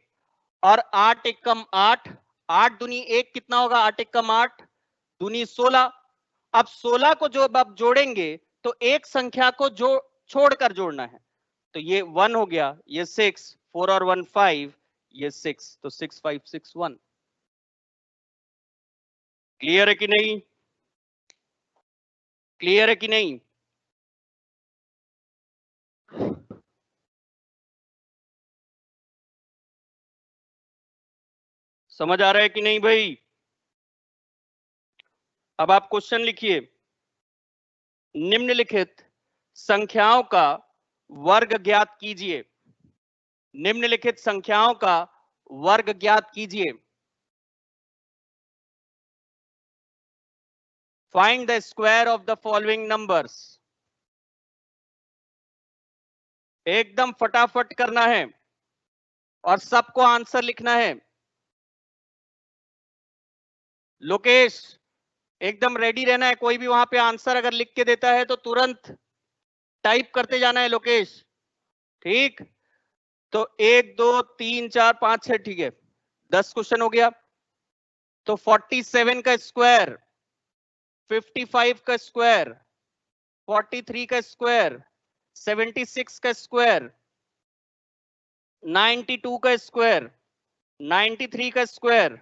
और 8 एकम 8, 8 दूनी 1 कितना होगा, 8 एकम 8 दूनी 16। अब 16 को जो अब जोड़ेंगे तो एक संख्या को जो छोड़कर जोड़ना है, तो ये 1 हो गया, ये 6, 4 और 1 5, ये 6, तो 6 5 6 1। क्लियर है कि नहीं? क्लियर है कि नहीं? समझ आ रहा है कि नहीं भाई? अब आप क्वेश्चन लिखिए, निम्नलिखित संख्याओं का वर्ग ज्ञात कीजिए, निम्नलिखित संख्याओं का वर्ग ज्ञात कीजिए। Find the square of the following numbers. एकदम फटाफट करना है और सबको आंसर लिखना है। लोकेश एकदम रेडी रहना है, कोई भी वहां पे आंसर अगर लिख के देता है तो तुरंत टाइप करते जाना है लोकेश, ठीक। तो 1 2 3 4 5 6, ठीक है 10 क्वेश्चन हो गया। तो 47 का स्क्वायर, 55 का स्क्वायर, 43 का स्क्वायर, 76 का स्क्वायर, 92 का स्क्वायर, 93 का स्क्वायर,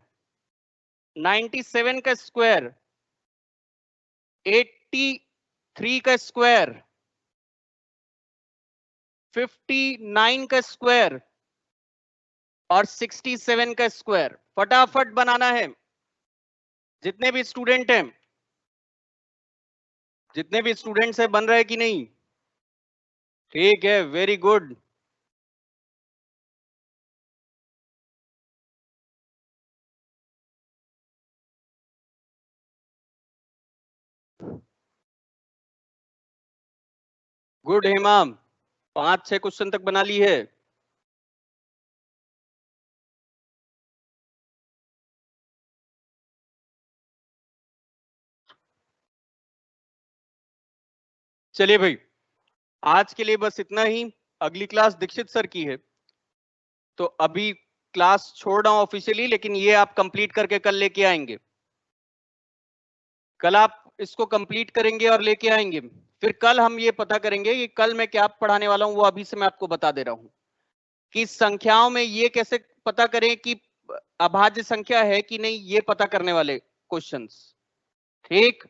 97 का स्क्वायर, 83 का स्क्वायर, 59 का स्क्वायर और 67 का स्क्वायर। फटाफट बनाना है। जितने भी स्टूडेंट हैं, जितने भी स्टूडेंट्स हैं, बन रहा है कि नहीं? ठीक है, very good. Good Hemam, 5-6 question तक बना ली है। चलिए भाई, आज के लिए बस इतना ही। अगली क्लास दीक्षित सर की है, तो अभी क्लास छोड़ रहा हूं ऑफिशियली, लेकिन ये आप कंप्लीट करके कल लेके आएंगे। कल आप इसको कंप्लीट करेंगे और लेके आएंगे। फिर कल हम ये पता करेंगे कि कल मैं क्या पढ़ाने वाला हूं, वो अभी से मैं आपको बता दे रहा हूं कि संख्याओं में ये कैसे पता करें कि अभाज्य संख्या है कि नहीं, ये पता करने वाले क्वेश्चंस। ठीक।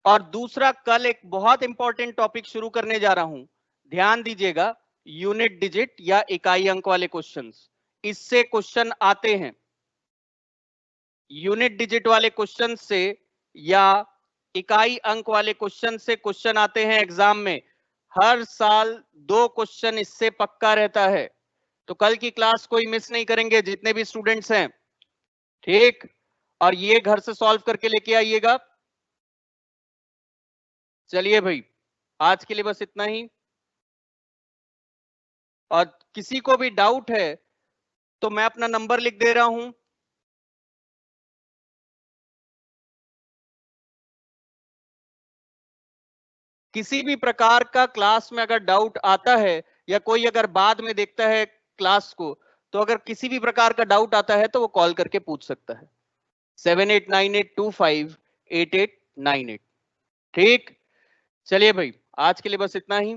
और दूसरा, कल एक बहुत इंपॉर्टेंट टॉपिक शुरू करने जा रहा हूं, ध्यान दीजिएगा। यूनिट डिजिट या इकाई अंक वाले क्वेश्चंस, इससे क्वेश्चन आते हैं। यूनिट डिजिट वाले क्वेश्चन से या इकाई अंक वाले क्वेश्चन से क्वेश्चन आते हैं एग्जाम में। हर साल 2 क्वेश्चन इससे पक्का रहता है। तो कल की क्लास कोई मिस नहीं करेंगे, जितने भी स्टूडेंट्स हैं। ठीक। और ये घर से सॉल्व करके लेके आइएगा। चलिए भाई, आज के लिए बस इतना ही। और किसी को भी डाउट है तो मैं अपना नंबर लिख दे रहा हूं। किसी भी प्रकार का क्लास में अगर डाउट आता है, या कोई अगर बाद में देखता है क्लास को, तो अगर किसी भी प्रकार का डाउट आता है तो वो कॉल करके पूछ सकता है। 7898258898। ठीक। चलिए भाई, आज के लिए बस इतना ही,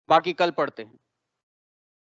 बाकी कल पढ़ते हैं।